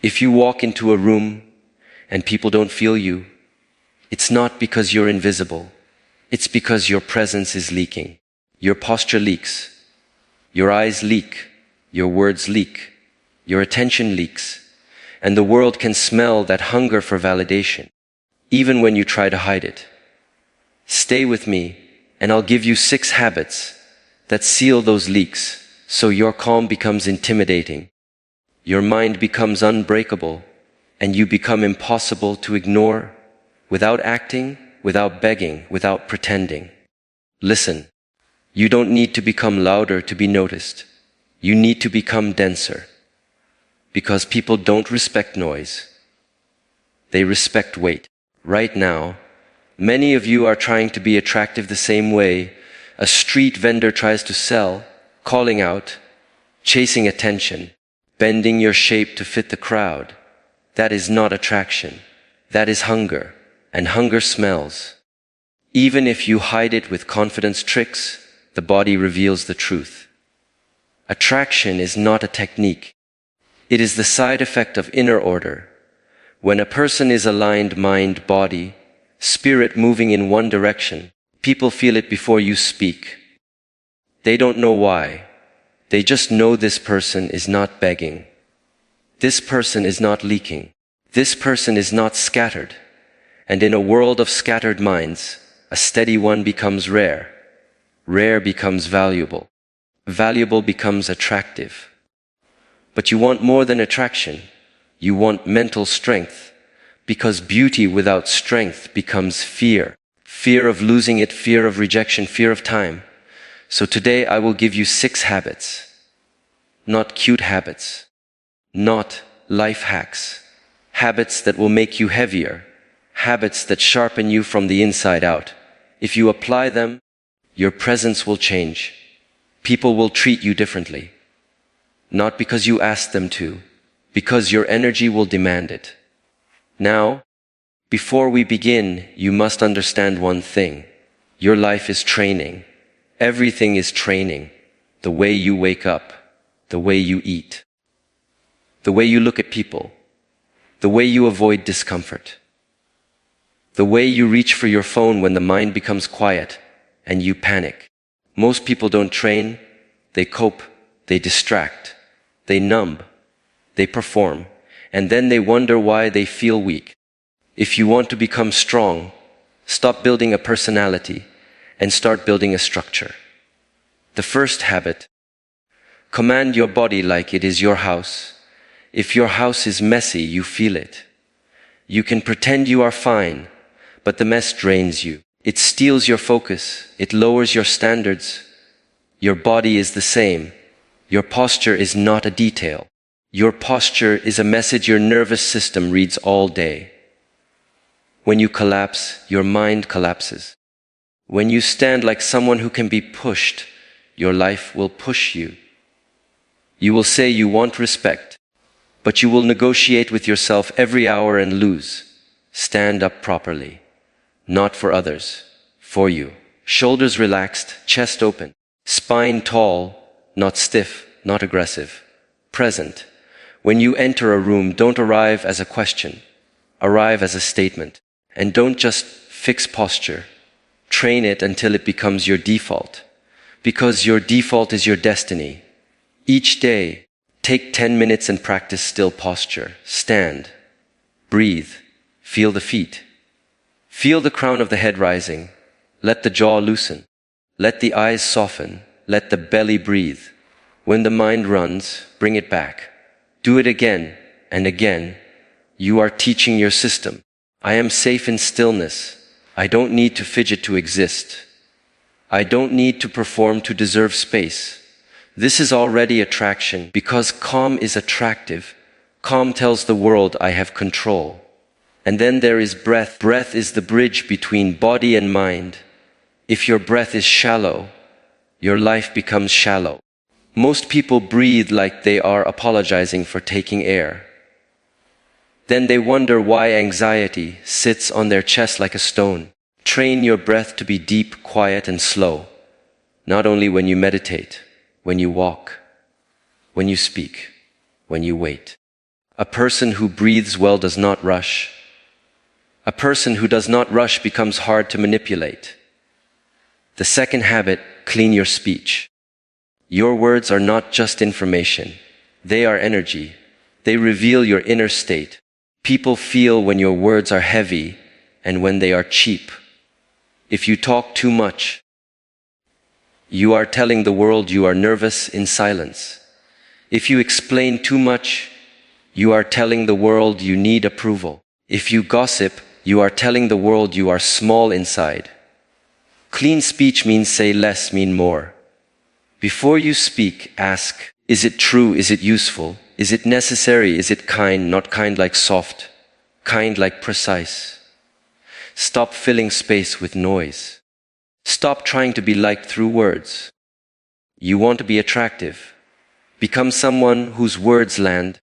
If you walk into a room and people don't feel you, it's not because you're invisible. It's because your presence is leaking. Your posture leaks. Your eyes leak. Your words leak. Your attention leaks. And the world can smell that hunger for validation, even when you try to hide it. Stay with me, and I'll give you 6 habits that seal those leaks so your calm becomes intimidating. Your mind becomes unbreakable, and you become impossible to ignore without acting, without begging, without pretending. Listen, you don't need to become louder to be noticed. You need to become denser. Because people don't respect noise. They respect weight. Right now, many of you are trying to be attractive the same way a street vendor tries to sell, calling out, chasing attention, bending your shape to fit the crowd. That is not attraction. That is hunger, and hunger smells. Even if you hide it with confidence tricks, the body reveals the truth. Attraction is not a technique. It is the side effect of inner order. When a person is aligned mind, body, spirit moving in one direction, people feel it before you speak. They don't know why. They just know this person is not begging. This person is not leaking. This person is not scattered. And in a world of scattered minds, a steady one becomes rare. Rare becomes valuable. Valuable becomes attractive. But you want more than attraction. You want mental strength, because beauty without strength becomes fear. Fear of losing it, fear of rejection, fear of time. So today I will give you 6 habits. Not cute habits. Not life hacks. Habits that will make you heavier. Habits that sharpen you from the inside out. If you apply them, your presence will change. People will treat you differently. Not because you asked them to, because your energy will demand it. Now, before we begin, you must understand one thing. Your life is training. Everything is training. The way you wake up, the way you eat, the way you look at people, the way you avoid discomfort, the way you reach for your phone when the mind becomes quiet and you panic. Most people don't train, they cope, they distract. They numb, they perform, and then they wonder why they feel weak. If you want to become strong, stop building a personality and start building a structure. The first habit, command your body like it is your house. If your house is messy, you feel it. You can pretend you are fine, but the mess drains you. It steals your focus, it lowers your standards. Your body is the same. Your posture is not a detail. Your posture is a message your nervous system reads all day. When you collapse, your mind collapses. When you stand like someone who can be pushed, your life will push you. You will say you want respect, but you will negotiate with yourself every hour and lose. Stand up properly. Not for others, for you. Shoulders relaxed, chest open, spine tall, not stiff, not aggressive. Present. When you enter a room, don't arrive as a question. Arrive as a statement. And don't just fix posture. Train it until it becomes your default. Because your default is your destiny. Each day, take 10 minutes and practice still posture. Stand. Breathe. Feel the feet. Feel the crown of the head rising. Let the jaw loosen. Let the eyes soften. Let the belly breathe. When the mind runs, bring it back. Do it again and again. You are teaching your system. I am safe in stillness. I don't need to fidget to exist. I don't need to perform to deserve space. This is already attraction because calm is attractive. Calm tells the world I have control. And then there is breath. Breath is the bridge between body and mind. If your breath is shallow, your life becomes shallow. Most people breathe like they are apologizing for taking air. Then they wonder why anxiety sits on their chest like a stone. Train your breath to be deep, quiet, and slow. Not only when you meditate, when you walk, when you speak, when you wait. A person who breathes well does not rush. A person who does not rush becomes hard to manipulate. The second habit, clean your speech. Your words are not just information. They are energy. They reveal your inner state. People feel when your words are heavy and when they are cheap. If you talk too much, you are telling the world you are nervous in silence. If you explain too much, you are telling the world you need approval. If you gossip, you are telling the world you are small inside. Clean speech means say less, mean more. Before you speak, ask, is it true? Is it useful? Is it necessary? Is it kind? Not kind like soft, kind like precise. Stop filling space with noise. Stop trying to be liked through words. You want to be attractive. Become someone whose words land.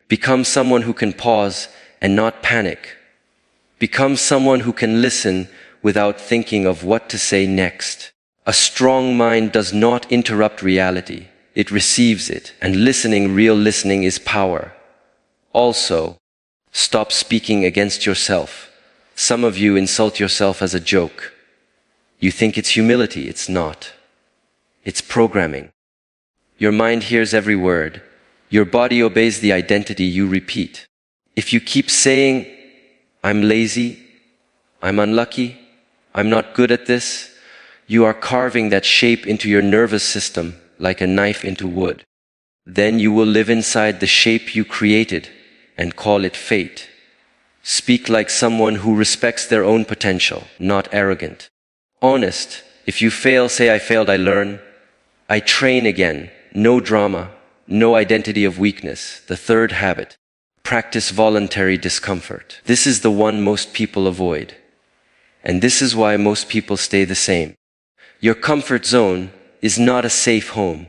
Become someone who can pause and not panic. Become someone who can listen without thinking of what to say next. A strong mind does not interrupt reality. It receives it, and listening, real listening, is power. Also, stop speaking against yourself. Some of you insult yourself as a joke. You think it's humility. It's not. It's programming. Your mind hears every word. Your body obeys the identity you repeat. If you keep saying, I'm lazy, I'm unlucky, I'm not good at this, you are carving that shape into your nervous system like a knife into wood. Then you will live inside the shape you created and call it fate. Speak like someone who respects their own potential, not arrogant. Honest. If you fail, say I failed, I learn. I train again. No drama, no identity of weakness. The third habit, practice voluntary discomfort. This is the one most people avoid. And this is why most people stay the same. Your comfort zone is not a safe home.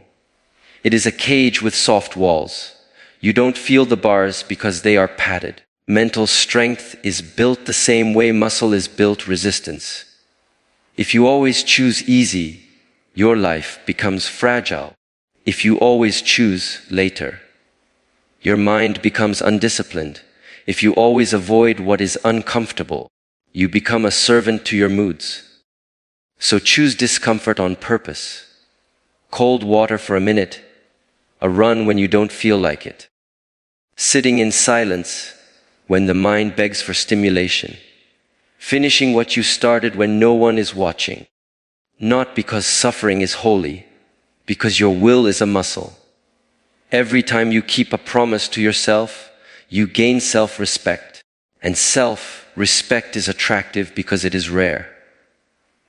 It is a cage with soft walls. You don't feel the bars because they are padded. Mental strength is built the same way muscle is built, resistance. If you always choose easy, your life becomes fragile. If you always choose later, your mind becomes undisciplined. If you always avoid what is uncomfortable, you become a servant to your moods. So choose discomfort on purpose. Cold water for a minute, a run when you don't feel like it. Sitting in silence when the mind begs for stimulation. Finishing what you started when no one is watching. Not because suffering is holy, because your will is a muscle. Every time you keep a promise to yourself, you gain self-respect. And self-respect is attractive because it is rare.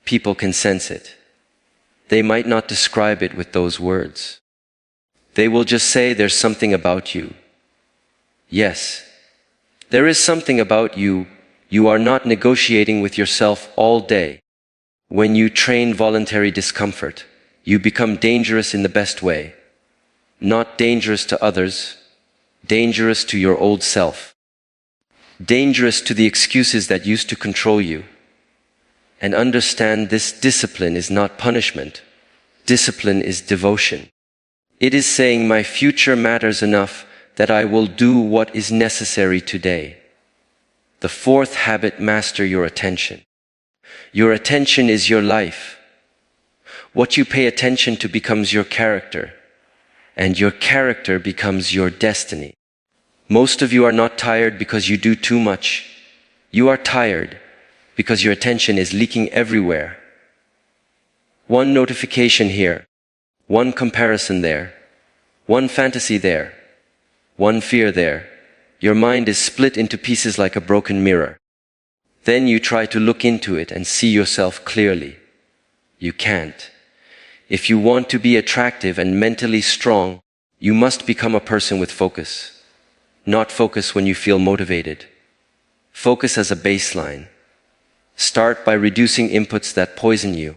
People can sense it. They might not describe it with those words. They will just say there's something about you. Yes, there is something about you. You are not negotiating with yourself all day. When you train voluntary discomfort, you become dangerous in the best way. Not dangerous to others, dangerous to your old self. Dangerous to the excuses that used to control you. And understand this: discipline is not punishment. Discipline is devotion. It is saying my future matters enough that I will do what is necessary today. The fourth habit, master your attention. Your attention is your life. What you pay attention to becomes your character, and your character becomes your destiny. Most of you are not tired because you do too much. You are tired because your attention is leaking everywhere. One notification here, one comparison there, one fantasy there, one fear there. Your mind is split into pieces like a broken mirror. Then you try to look into it and see yourself clearly. You can't. If you want to be attractive and mentally strong, you must become a person with focus. Not focus when you feel motivated. Focus as a baseline. Start by reducing inputs that poison you.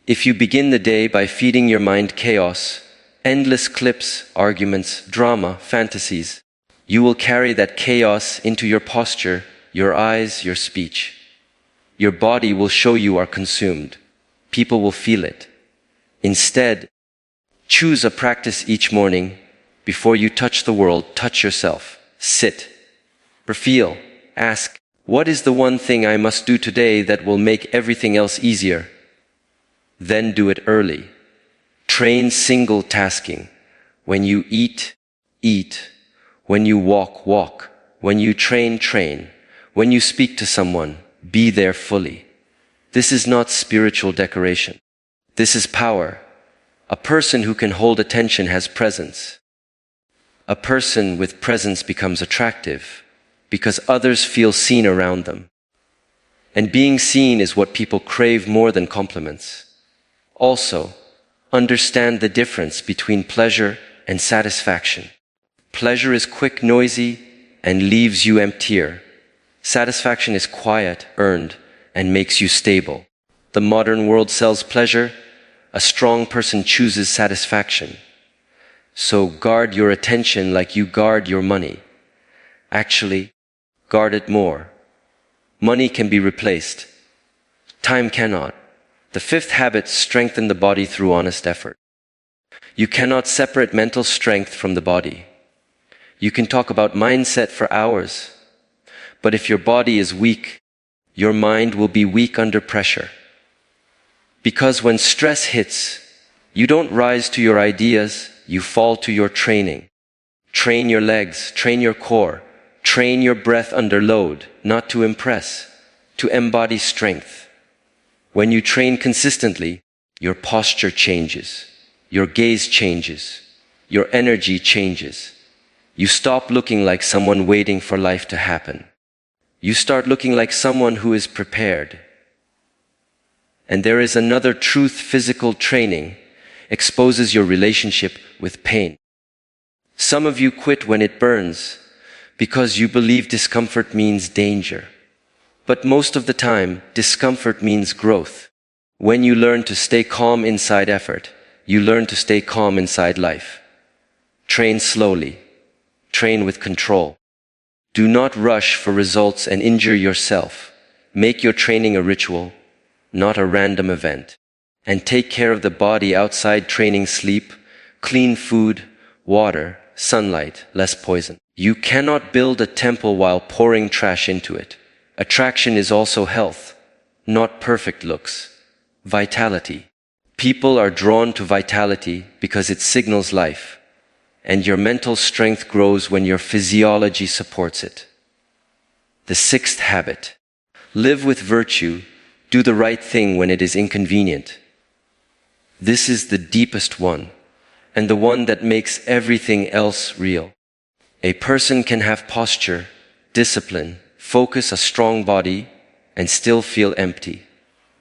If you begin the day by feeding your mind chaos, endless clips, arguments, drama, fantasies, you will carry that chaos into your posture, your eyes, your speech. Your body will show you are consumed. People will feel it. Instead, choose a practice each morning. Before you touch the world, touch yourself. Sit. Feel. Ask, what is the one thing I must do today that will make everything else easier? Then do it early. Train single tasking. When you eat, eat. When you walk, walk. When you train, train. When you speak to someone, be there fully. This is not spiritual decoration. This is power. A person who can hold attention has presence. A person with presence becomes attractive because others feel seen around them. And being seen is what people crave more than compliments. Also, understand the difference between pleasure and satisfaction. Pleasure is quick, noisy, and leaves you emptier. Satisfaction is quiet, earned, and makes you stable. The modern world sells pleasure. A strong person chooses satisfaction. So guard your attention like you guard your money. Actually, guard it more. Money can be replaced. Time cannot. The fifth habit: strengthen the body through honest effort. You cannot separate mental strength from the body. You can talk about mindset for hours, but if your body is weak, your mind will be weak under pressure. Because when stress hits, you don't rise to your ideas, you fall to your training. Train your legs, train your core, train your breath under load, not to impress, to embody strength. When you train consistently, your posture changes, your gaze changes, your energy changes. You stop looking like someone waiting for life to happen. You start looking like someone who is prepared. And there is another truth: physical training exposes your relationship with pain. Some of you quit when it burns because you believe discomfort means danger. But most of the time, discomfort means growth. When you learn to stay calm inside effort, you learn to stay calm inside life. Train slowly. Train with control. Do not rush for results and injure yourself. Make your training a ritual, not a random event. And take care of the body outside training: sleep, clean food, water, sunlight, less poison. You cannot build a temple while pouring trash into it. Attraction is also health, not perfect looks. Vitality. People are drawn to vitality because it signals life. And your mental strength grows when your physiology supports it. The sixth habit: live with virtue, do the right thing when it is inconvenient. This is the deepest one, and the one that makes everything else real. A person can have posture, discipline, focus, a strong body, and still feel empty,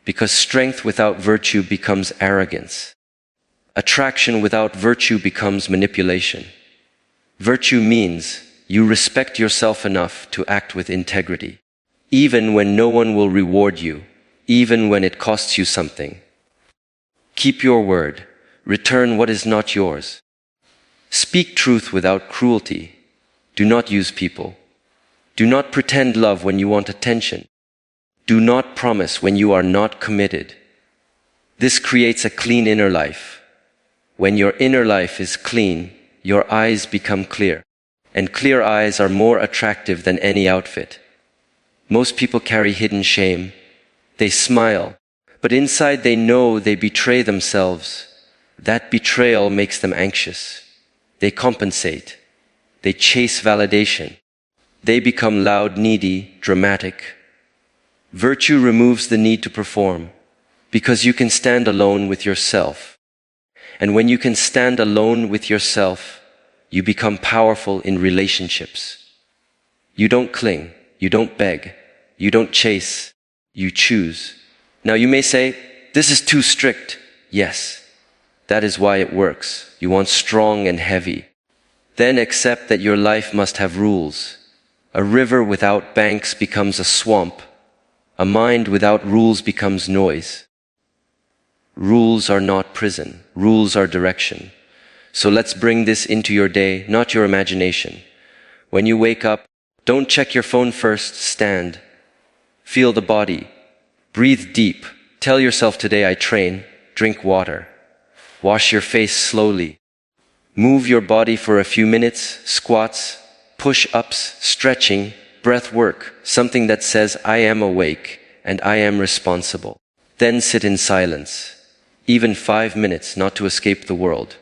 because strength without virtue becomes arrogance. Attraction without virtue becomes manipulation. Virtue means you respect yourself enough to act with integrity, even when no one will reward you, even when it costs you something. Keep your word. Return what is not yours. Speak truth without cruelty. Do not use people. Do not pretend love when you want attention. Do not promise when you are not committed. This creates a clean inner life. When your inner life is clean, your eyes become clear. And clear eyes are more attractive than any outfit. Most people carry hidden shame. They smile, but inside they know they betray themselves. That betrayal makes them anxious. They compensate. They chase validation. They become loud, needy, dramatic. Virtue removes the need to perform, because you can stand alone with yourself. And when you can stand alone with yourself, you become powerful in relationships. You don't cling, you don't beg, you don't chase, you choose. Now you may say, this is too strict. Yes, that is why it works. You want strong and heavy. Then accept that your life must have rules. A river without banks becomes a swamp. A mind without rules becomes noise. Rules are not prison. Rules are direction. So let's bring this into your day, not your imagination. When you wake up, don't check your phone first. Stand. Feel the body. Breathe deep. Tell yourself, today I train. Drink water. Wash your face slowly. Move your body for a few minutes. Squats, push-ups, stretching, breath work, something that says, I am awake and I am responsible. Then sit in silence, even 5 minutes, not to escape the world,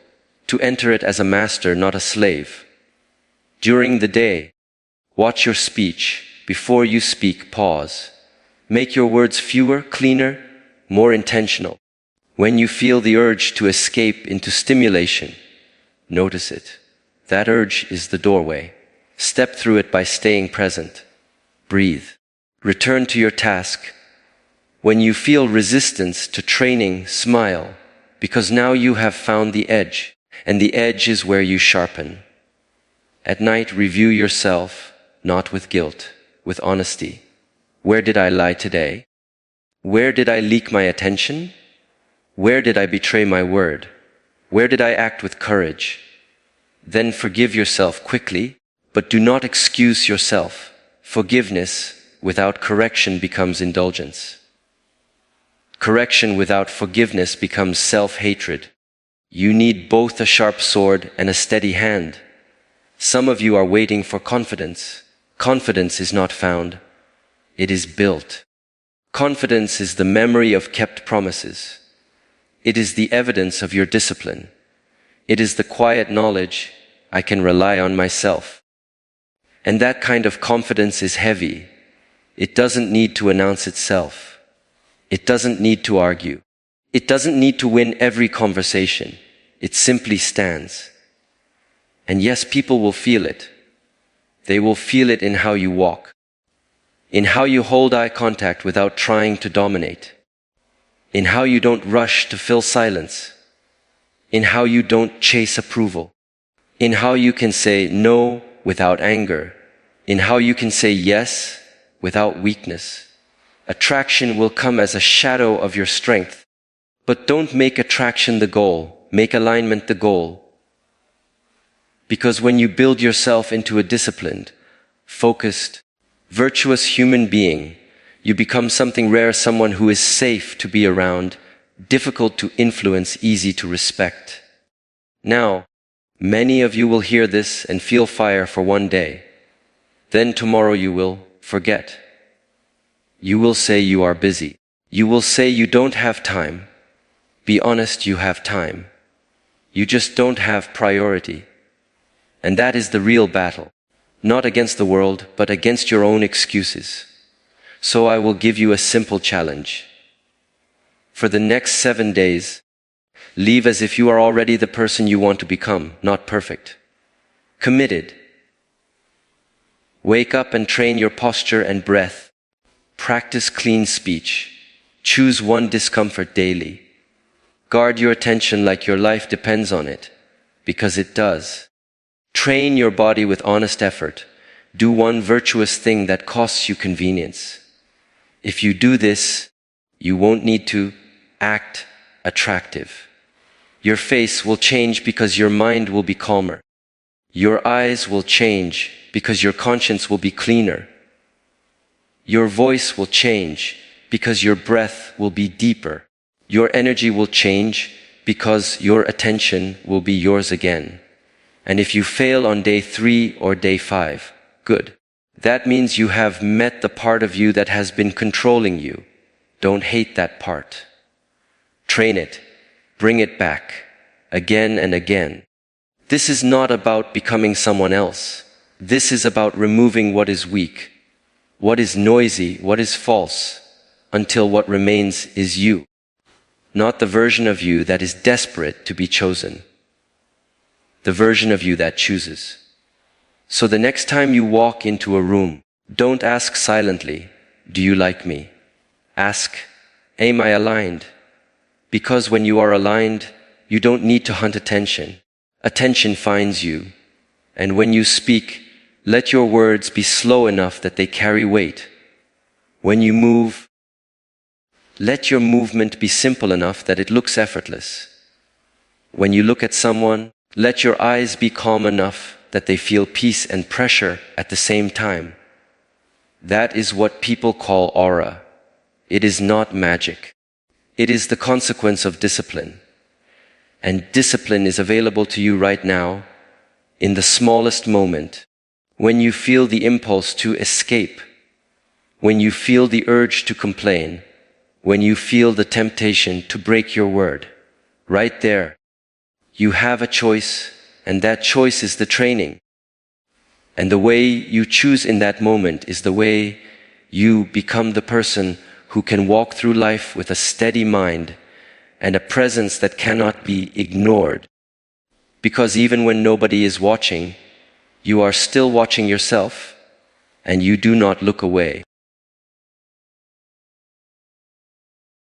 to enter it as a master, not a slave. During the day, watch your speech. Before you speak, pause. Make your words fewer, cleaner, more intentional. When you feel the urge to escape into stimulation, notice it. That urge is the doorway. Step through it by staying present. Breathe. Return to your task. When you feel resistance to training, smile, because now you have found the edge, and the edge is where you sharpen. At night, review yourself, not with guilt, with honesty. Where did I lie today? Where did I leak my attention? Where did I betray my word? Where did I act with courage? Then forgive yourself quickly, but do not excuse yourself. Forgiveness without correction becomes indulgence. Correction without forgiveness becomes self-hatred. You need both a sharp sword and a steady hand. Some of you are waiting for confidence. Confidence is not found. It is built. Confidence is the memory of kept promises. It is the evidence of your discipline. It is the quiet knowledge, I can rely on myself. And that kind of confidence is heavy. It doesn't need to announce itself. It doesn't need to argue. It doesn't need to win every conversation. It simply stands. And yes, people will feel it. They will feel it in how you walk, in how you hold eye contact without trying to dominate, in how you don't rush to fill silence, in how you don't chase approval, in how you can say no without anger, in how you can say yes without weakness. Attraction will come as a shadow of your strength, but don't make attraction the goal, make alignment the goal. Because when you build yourself into a disciplined, focused, virtuous human being, you become something rare, someone who is safe to be around, difficult to influence, easy to respect. Now, many of you will hear this and feel fire for one day. Then tomorrow you will forget. You will say you are busy. You will say you don't have time. Be honest, you have time. You just don't have priority. And that is the real battle, not against the world, but against your own excuses. So I will give you a simple challenge. For the next 7 days, live as if you are already the person you want to become, not perfect. Committed. Wake up and train your posture and breath. Practice clean speech. Choose one discomfort daily. Guard your attention like your life depends on it, because it does. Train your body with honest effort. Do one virtuous thing that costs you convenience. If you do this, you won't need to act attractive. Your face will change because your mind will be calmer. Your eyes will change because your conscience will be cleaner. Your voice will change because your breath will be deeper. Your energy will change because your attention will be yours again. And if you fail on day 3 or day 5, good. That means you have met the part of you that has been controlling you. Don't hate that part. Train it. Bring it back. Again and again. This is not about becoming someone else. This is about removing what is weak, what is noisy, what is false, until what remains is you. Not the version of you that is desperate to be chosen. The version of you that chooses. So the next time you walk into a room, don't ask silently, do you like me? Ask, am I aligned? Because when you are aligned, you don't need to hunt attention. Attention finds you. And when you speak, let your words be slow enough that they carry weight. When you move, let your movement be simple enough that it looks effortless. When you look at someone, let your eyes be calm enough that they feel peace and pressure at the same time. That is what people call aura. It is not magic. It is the consequence of discipline. And discipline is available to you right now, in the smallest moment, when you feel the impulse to escape, when you feel the urge to complain, when you feel the temptation to break your word, right there, you have a choice, and that choice is the training. And the way you choose in that moment is the way you become the person who can walk through life with a steady mind and a presence that cannot be ignored. Because even when nobody is watching, you are still watching yourself, and you do not look away.